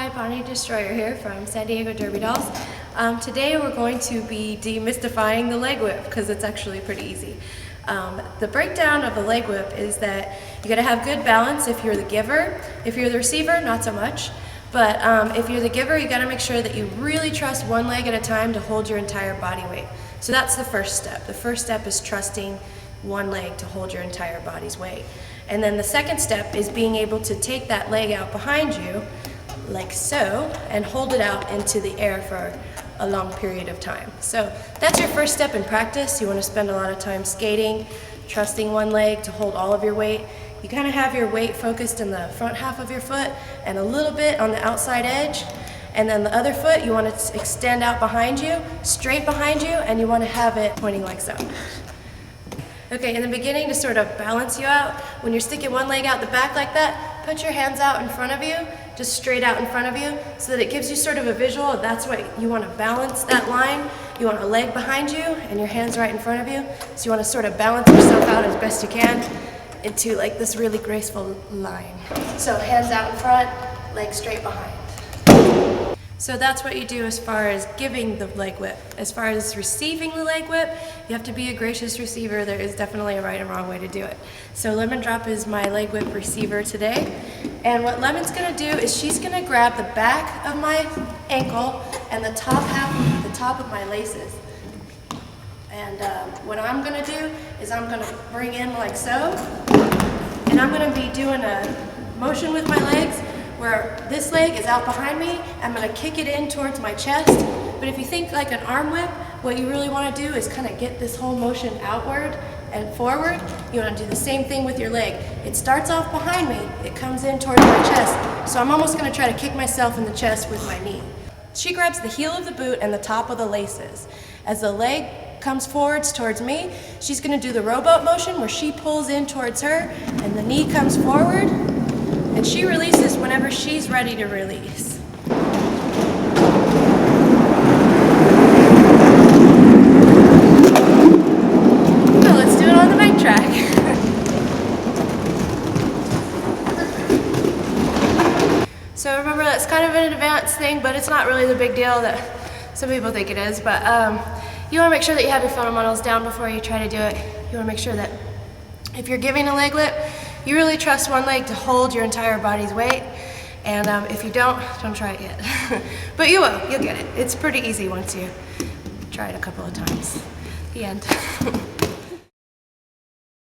Hi, D.Stroir here from San Diego Derby Dolls. Today we're going to be demystifying the leg whip because it's actually pretty easy. The breakdown of the leg whip is that you got to have good balance if you're the giver. If you're the receiver, not so much. But if you're the giver, you got to make sure that you really trust one leg at a time to hold your entire body weight. So that's the first step. The first step is trusting one leg to hold your entire body's weight. And then the second step is being able to take that leg out behind you, like so, and hold it out into the air for a long period of time. So that's your first step in practice. You want to spend a lot of time skating, trusting one leg to hold all of your weight. You kind of have your weight focused in the front half of your foot and a little bit on the outside edge. And then the other foot, you want to extend out behind you, straight behind you, and you want to have it pointing like so. Okay, in the beginning, to sort of balance you out, when you're sticking one leg out the back like that, put your hands out in front of you, just straight out in front of you, so that it gives you sort of a visual. That's what you want to balance that line. You want a leg behind you and your hands right in front of you. So you want to sort of balance yourself out as best you can into like this really graceful line. So hands out in front, legs straight behind. So that's what you do as far as giving the leg whip. As far as receiving the leg whip, you have to be a gracious receiver. There is definitely a right and wrong way to do it. So Lemon Drop is my leg whip receiver today. And what Lemon's gonna do is she's gonna grab the back of my ankle and the top of my laces. And what I'm gonna do is I'm gonna bring in like so, and I'm gonna be doing a motion with my legs where this leg is out behind me. I'm going to kick it in towards my chest. But if you think like an arm whip, what you really want to do is kind of get this whole motion outward and forward. You want to do the same thing with your leg. It starts off behind me, it comes in towards my chest. So I'm almost going to try to kick myself in the chest with my knee. She grabs the heel of the boot and the top of the laces. As the leg comes forwards towards me, she's going to do the rowboat motion where she pulls in towards her and the knee comes forward. And she releases whenever she's ready to release. So let's do it on the bike track. So remember, that's kind of an advanced thing, but it's not really the big deal that some people think it is. But you want to make sure that you have your fundamentals down before you try to do it. You want to make sure that if you're giving a leg whip, you really trust one leg to hold your entire body's weight, and if you don't try it yet. But you will, you'll get it. It's pretty easy once you try it a couple of times. The end.